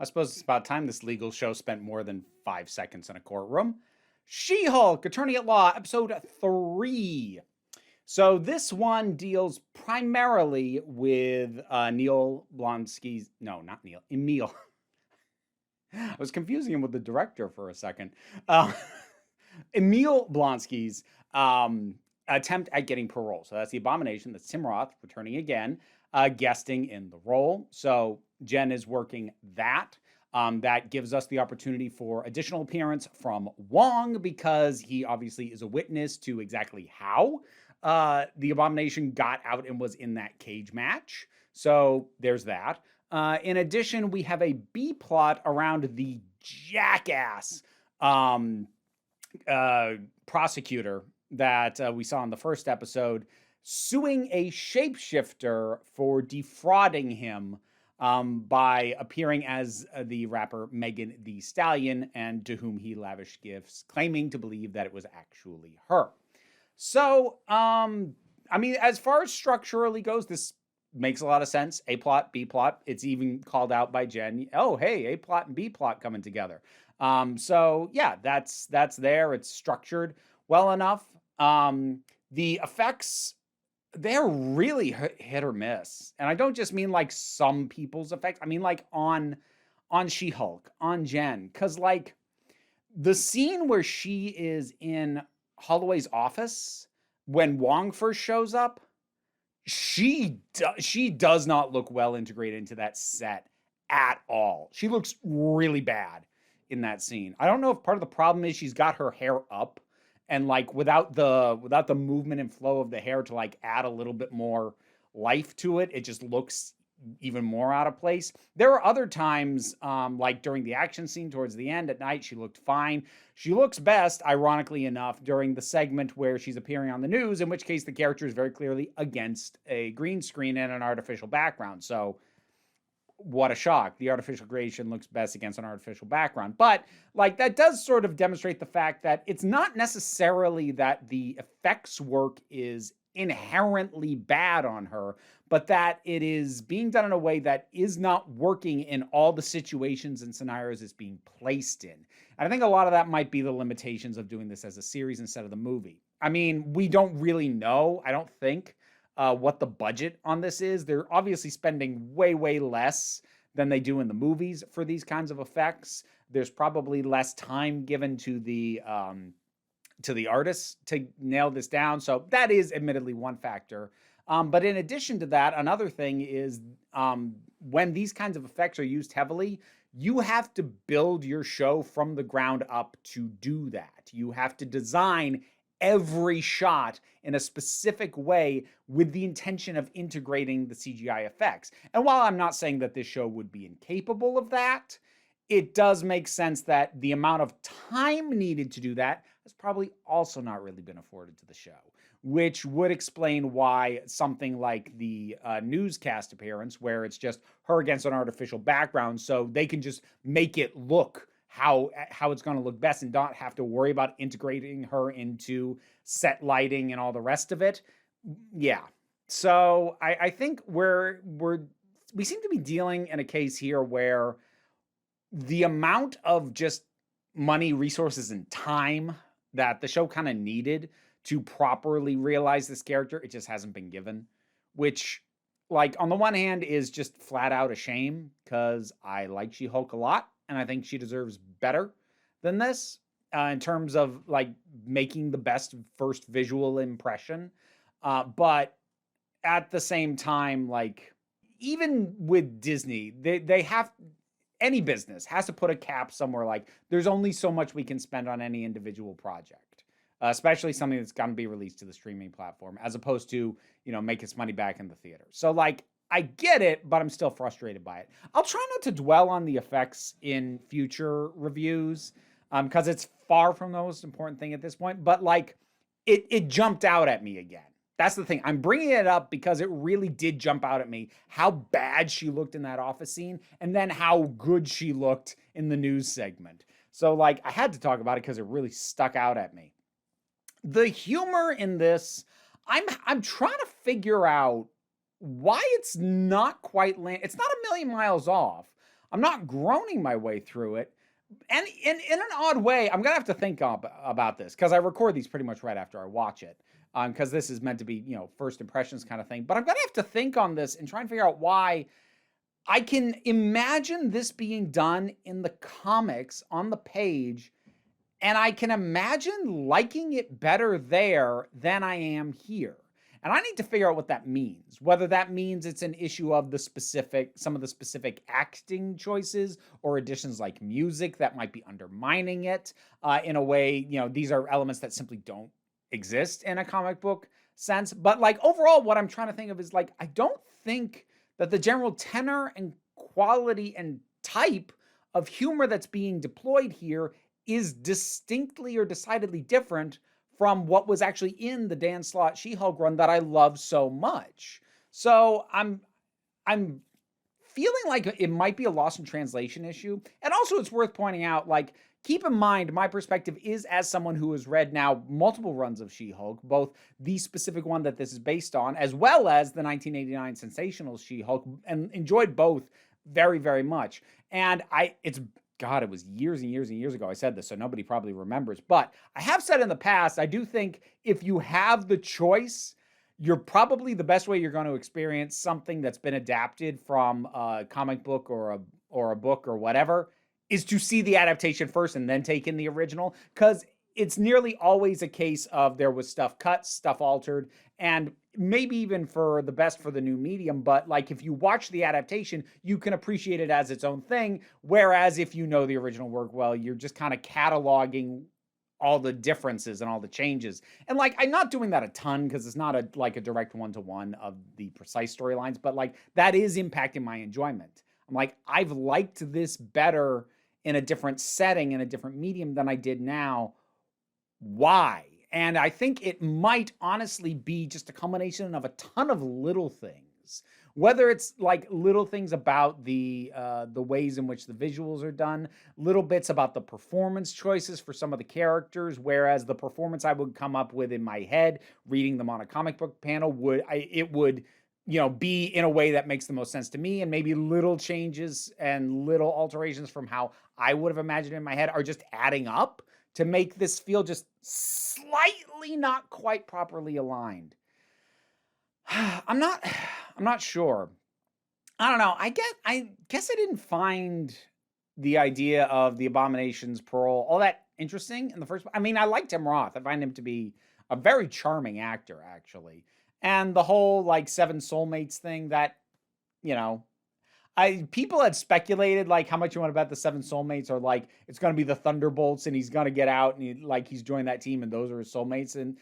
I suppose it's about time this legal show spent more than 5 seconds in a courtroom. She-Hulk, Attorney at Law, episode 3. So this one deals primarily with Neil Blonsky's, no, not Neil, Emil. I was confusing him with the director for a second. Uh, Emil Blonsky's attempt at getting parole. So that's the Abomination. That's Tim Roth returning again, guesting in the role. So Jen is working that. That gives us the opportunity for additional appearance from Wong, because he obviously is a witness to exactly how the Abomination got out and was in that cage match. So there's that. In addition, we have a B plot around the jackass prosecutor that we saw in the first episode, suing a shapeshifter for defrauding him by appearing as the rapper Megan Thee Stallion, and to whom he lavished gifts, claiming to believe that it was actually her. So, I mean, as far as structurally goes, this makes a lot of sense. A plot, B plot. It's even called out by Jen. Oh, hey, A plot and B plot coming together. So yeah, that's there. It's structured well enough. The effects, they're really hit or miss. And I don't just mean like some people's effects. I mean like on She-Hulk, on Jen. Because like the scene where she is in Holloway's office when Wong first shows up, she does not look well integrated into that set at all. She looks really bad in that scene. I don't know if part of the problem is she's got her hair up, and like without the movement and flow of the hair to like add a little bit more life to it, it just looks even more out of place. There are other times, like during the action scene towards the end at night, she looked fine. She looks best, ironically enough, during the segment where she's appearing on the news, in which case the character is very clearly against a green screen and an artificial background. So what a shock. The artificial creation looks best against an artificial background. But like that does sort of demonstrate the fact that it's not necessarily that the effects work is inherently bad on her, but that it is being done in a way that is not working in all the situations and scenarios it's being placed in. And I think a lot of that might be the limitations of doing this as a series instead of the movie. I mean, we don't really know, I don't think, what the budget on this is. They're obviously spending way, way less than they do in the movies for these kinds of effects. There's probably less time given to the artists to nail this down. So that is admittedly one factor. But in addition to that, another thing is when these kinds of effects are used heavily, you have to build your show from the ground up to do that. You have to design every shot in a specific way with the intention of integrating the CGI effects. And while I'm not saying that this show would be incapable of that, it does make sense that the amount of time needed to do that has probably also not really been afforded to the show, which would explain why something like the newscast appearance, where it's just her against an artificial background, so they can just make it look how it's going to look best and not have to worry about integrating her into set lighting and all the rest of it. Yeah. So I think we seem to be dealing in a case here where the amount of just money, resources, and time that the show kind of needed to properly realize this character, it just hasn't been given, which, like, on the one hand is just flat out a shame, because I like She-Hulk a lot and I think she deserves better than this in terms of like making the best first visual impression. But at the same time, like, even with Disney, they have, any business has to put a cap somewhere. Like, there's only so much we can spend on any individual project, especially something that's going to be released to the streaming platform, as opposed to, make its money back in the theater. So like, I get it, but I'm still frustrated by it. I'll try not to dwell on the effects in future reviews, because it's far from the most important thing at this point. But like, it jumped out at me again. That's the thing. I'm bringing it up because it really did jump out at me how bad she looked in that office scene, and then how good she looked in the news segment. So like, I had to talk about it because it really stuck out at me. The humor in this, I'm trying to figure out why it's not quite it's not a million miles off. I'm not groaning my way through it. And in an odd way, I'm gonna have to think about this because I record these pretty much right after I watch it, because this is meant to be, first impressions kind of thing. But I'm gonna have to think on this and try and figure out why. I can imagine this being done in the comics on the page, and I can imagine liking it better there than I am here. And I need to figure out what that means. Whether that means it's an issue of some of the specific acting choices or additions like music that might be undermining it in a way. These are elements that simply don't exist in a comic book sense. But like overall, what I'm trying to think of is like, I don't think that the general tenor and quality and type of humor that's being deployed here is distinctly or decidedly different from what was actually in the Dan Slott She-Hulk run that I love so much. So I'm feeling like it might be a lost in translation issue. And also it's worth pointing out, like, keep in mind, my perspective is as someone who has read now multiple runs of She-Hulk, both the specific one that this is based on, as well as the 1989 sensational She-Hulk, and enjoyed both very, very much. And God, it was years and years and years ago I said this, so nobody probably remembers. But I have said in the past, I do think if you have the choice, you're probably the best way you're going to experience something that's been adapted from a comic book or a book or whatever is to see the adaptation first and then take in the original, because it's nearly always a case of there was stuff cut, stuff altered, and maybe even for the best for the new medium. But like, if you watch the adaptation, you can appreciate it as its own thing. Whereas if you know the original work well, you're just kind of cataloging all the differences and all the changes. And like, I'm not doing that a ton because it's not a direct one-to-one of the precise storylines, but like that is impacting my enjoyment. I'm like, I've liked this better in a different setting, in a different medium than I did now. Why? And I think it might honestly be just a combination of a ton of little things. Whether it's like little things about the ways in which the visuals are done, little bits about the performance choices for some of the characters, whereas the performance I would come up with in my head, reading them on a comic book panel, would be in a way that makes the most sense to me, and maybe little changes and little alterations from how I would have imagined in my head are just adding up to make this feel just slightly not quite properly aligned. I'm not sure. I don't know. I guess I didn't find the idea of the Abomination's parole all that interesting in the first. I mean, I liked Tim Roth. I find him to be a very charming actor, actually. And the whole like 7 soulmates thing that, people had speculated like how much you want to bet the 7 soulmates are like, it's going to be the Thunderbolts and he's going to get out and he's joined that team and those are his soulmates. And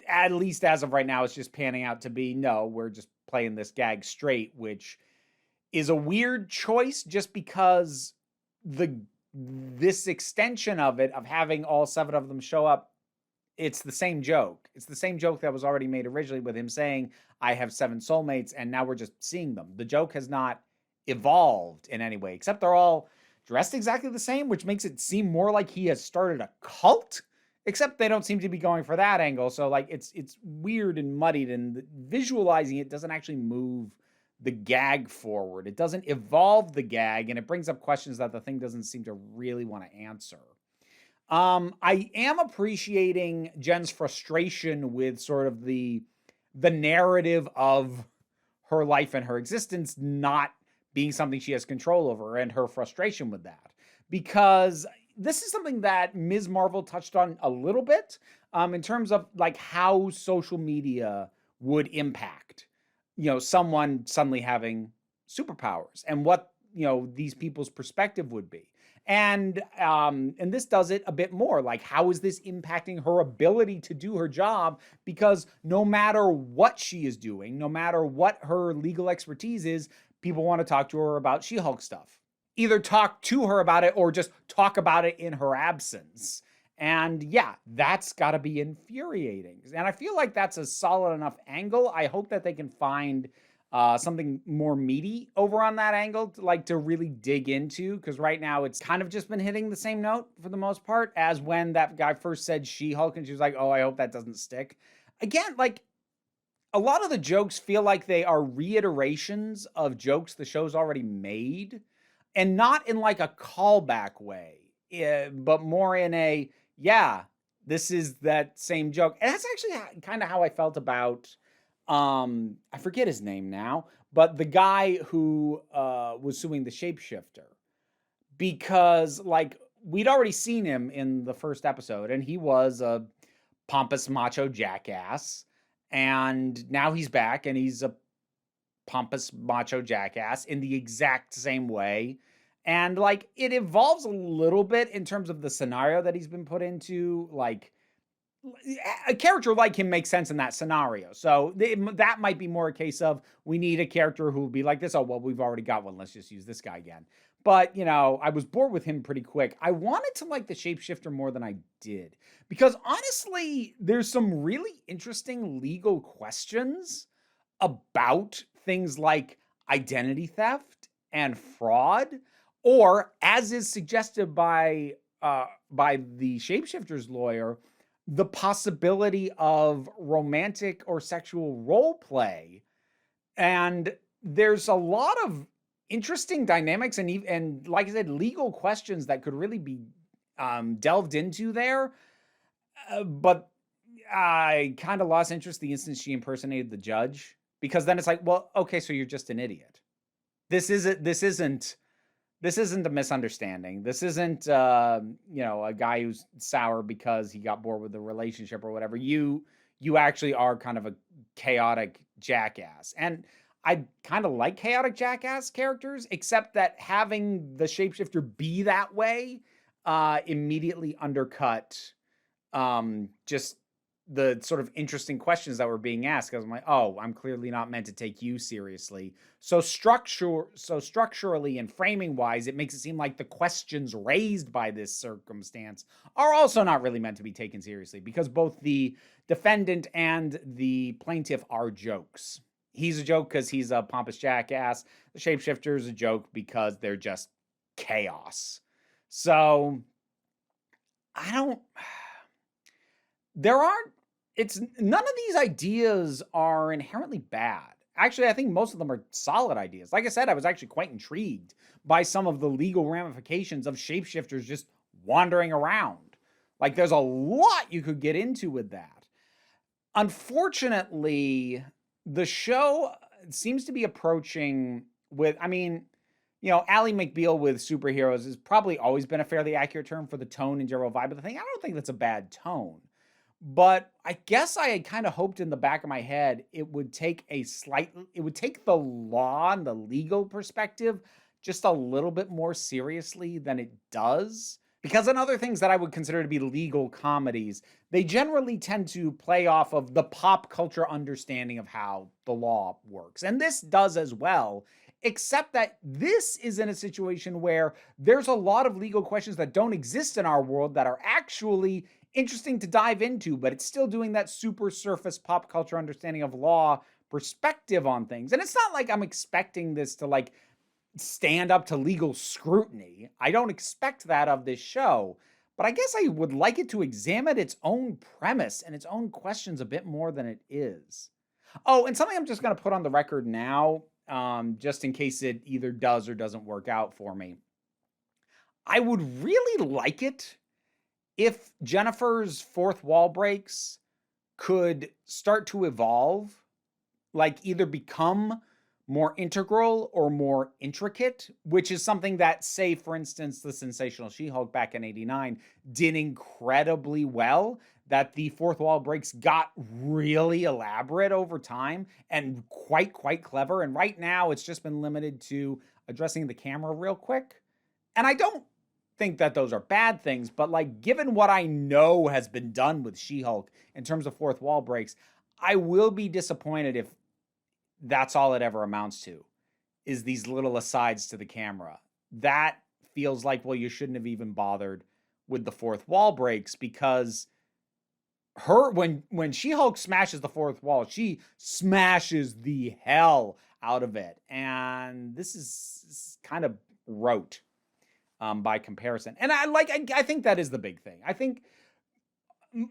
at least as of right now, it's just panning out to be, no, we're just playing this gag straight, which is a weird choice just because this extension of it, of having all 7 of them show up, it's the same joke. It's the same joke that was already made originally with him saying, I have 7 soulmates, and now we're just seeing them. The joke has not evolved in any way, except they're all dressed exactly the same, which makes it seem more like he has started a cult, except they don't seem to be going for that angle. So like, it's weird and muddied, and visualizing it doesn't actually move the gag forward. It doesn't evolve the gag, and it brings up questions that the thing doesn't seem to really want to answer. I am appreciating Jen's frustration with sort of the narrative of her life and her existence not being something she has control over, and her frustration with that. Because this is something that Ms. Marvel touched on a little bit, in terms of like how social media would impact, someone suddenly having superpowers, and what, these people's perspective would be. And this does it a bit more. Like, how is this impacting her ability to do her job? Because no matter what she is doing, no matter what her legal expertise is, people want to talk to her about She-Hulk stuff. Either talk to her about it or just talk about it in her absence. And yeah, that's got to be infuriating. And I feel like that's a solid enough angle. I hope that they can find something more meaty over on that angle to really dig into, because right now it's kind of just been hitting the same note for the most part as when that guy first said She-Hulk and she was like, oh, I hope that doesn't stick. Again, like, a lot of the jokes feel like they are reiterations of jokes the show's already made. and not in like a callback way, but more in a, yeah, this is that same joke. And that's actually kind of how I felt about, I forget his name now, but the guy who was suing the shapeshifter, because like we'd already seen him in the first episode and he was a pompous macho jackass, and now he's back and he's a pompous macho jackass in the exact same way. And like it evolves a little bit in terms of the scenario that he's been put into. Like a character like him makes sense in that scenario. So that might be more a case of we need a character who will be like this. Oh, well, we've already got one. Let's just use this guy again. But, you know, I was bored with him pretty quick. I wanted to like the shapeshifter more than I did. Because honestly, there's some really interesting legal questions about things like identity theft and fraud, or as is suggested by the shapeshifter's lawyer, the possibility of romantic or sexual role play. And there's a lot of interesting dynamics and like I said, legal questions that could really be delved into there. But I kind of lost interest the instant she impersonated the judge, because then it's like, well, okay, so you're just an idiot. This isn't a misunderstanding. This isn't you know, a guy who's sour because he got bored with the relationship or whatever. You actually are kind of a chaotic jackass. And I kind of like chaotic jackass characters, except that having the shapeshifter be that way immediately undercut just the sort of interesting questions that were being asked, because I'm like, oh, I'm clearly not meant to take you seriously. So structurally and framing wise, it makes it seem like the questions raised by this circumstance are also not really meant to be taken seriously, because both the defendant and the plaintiff are jokes. He's a joke because he's a pompous jackass. The shapeshifter is a joke because they're just chaos. So none of these ideas are inherently bad. Actually, I think most of them are solid ideas. Like I said, I was actually quite intrigued by some of the legal ramifications of shapeshifters just wandering around. Like there's a lot you could get into with that. Unfortunately, the show seems to be approaching with, I mean, you know, Ally McBeal with superheroes has probably always been a fairly accurate term for the tone and general vibe of the thing. I don't think that's a bad tone. But I guess I had kind of hoped in the back of my head it would take the law and the legal perspective just a little bit more seriously than it does. Because in other things that I would consider to be legal comedies, they generally tend to play off of the pop culture understanding of how the law works. And this does as well, except that this is in a situation where there's a lot of legal questions that don't exist in our world that are actually interesting to dive into, but it's still doing that super surface pop culture understanding of law perspective on things. And it's not like I'm expecting this to like stand up to legal scrutiny. I don't expect that of this show, but I guess I would like it to examine its own premise and its own questions a bit more than it is. Oh, and something I'm just going to put on the record now, just in case it either does or doesn't work out for me. I would really like it if Jennifer's fourth wall breaks could start to evolve, like either become more integral or more intricate, which is something that, say, for instance, the Sensational She-Hulk back in '89 did incredibly well, that the fourth wall breaks got really elaborate over time and quite clever. And right now it's just been limited to addressing the camera real quick. And I don't think that those are bad things, but like given what I know has been done with She-Hulk in terms of fourth wall breaks, I will be disappointed if that's all it ever amounts to, is these little asides to the camera. That feels like, well, you shouldn't have even bothered with the fourth wall breaks, because when She-Hulk smashes the fourth wall, she smashes the hell out of it. And this is kind of rote. By comparison. And I think that is the big thing. I think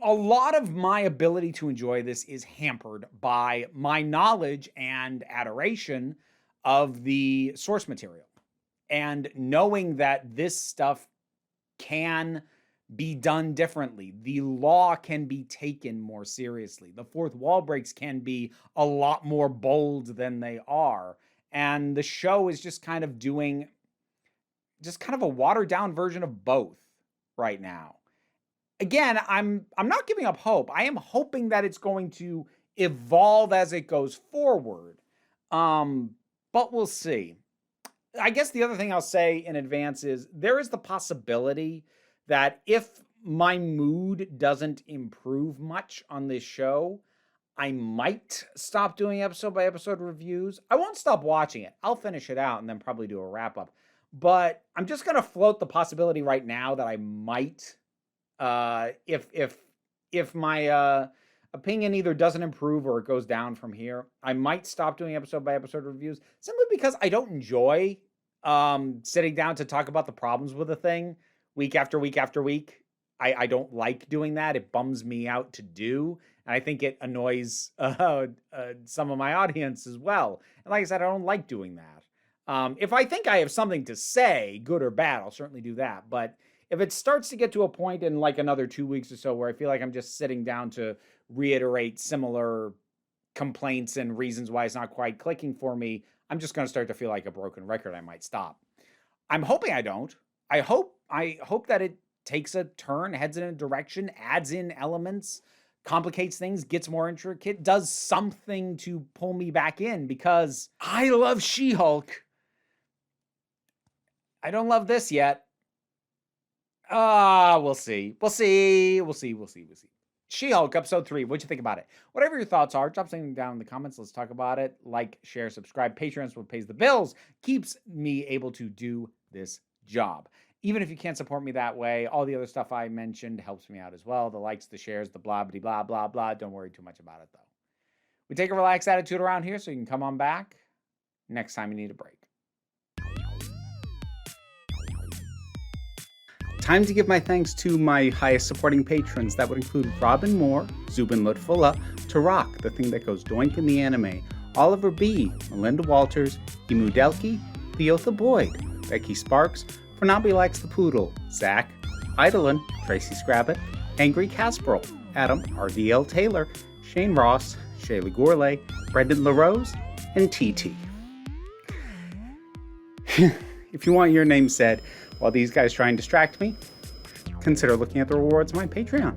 a lot of my ability to enjoy this is hampered by my knowledge and adoration of the source material. and knowing that this stuff can be done differently. The law can be taken more seriously. The fourth wall breaks can be a lot more bold than they are. And the show is just kind of doing just kind of a watered down version of both right now. Again, I'm not giving up hope. I am hoping that it's going to evolve as it goes forward. But we'll see. I guess the other thing I'll say in advance is there is the possibility that if my mood doesn't improve much on this show, I might stop doing episode by episode reviews. I won't stop watching it. I'll finish it out and then probably do a wrap up. But I'm just going to float the possibility right now that I might, if my opinion either doesn't improve or it goes down from here, I might stop doing episode by episode reviews simply because I don't enjoy sitting down to talk about the problems with a thing week after week after week. I don't like doing that. It bums me out to do. And I think it annoys some of my audience as well. And like I said, I don't like doing that. If I think I have something to say, good or bad, I'll certainly do that. But if it starts to get to a point in like another 2 weeks or so where I feel like I'm just sitting down to reiterate similar complaints and reasons why it's not quite clicking for me, I'm just going to start to feel like a broken record. I might stop. I'm hoping I don't. I hope that it takes a turn, heads in a direction, adds in elements, complicates things, gets more intricate, does something to pull me back in, because I love She-Hulk. I don't love this yet. We'll see. She-Hulk episode 3. What'd you think about it? Whatever your thoughts are, drop something down in the comments. Let's talk about it. Like, share, subscribe. Patreon's what pays the bills, keeps me able to do this job. Even if you can't support me that way, all the other stuff I mentioned helps me out as well. The likes, the shares, the blah, blah, blah, blah, blah. Don't worry too much about it, though. We take a relaxed attitude around here, so you can come on back next time you need a break. Time to give my thanks to my highest supporting patrons. That would include Robin Moore, Zubin Lutfullah, Tarak, the thing that goes doink in the anime, Oliver B., Melinda Walters, Emu Delkey, Theotha Boyd, Becky Sparks, Fernabi Likes the Poodle, Zach, Idolin, Tracy Scrabbit, Angry Casperl, Adam RDL Taylor, Shane Ross, Shaylee Gourlay, Brendan LaRose, and TT. If you want your name said while these guys try and distract me, consider looking at the rewards on my Patreon.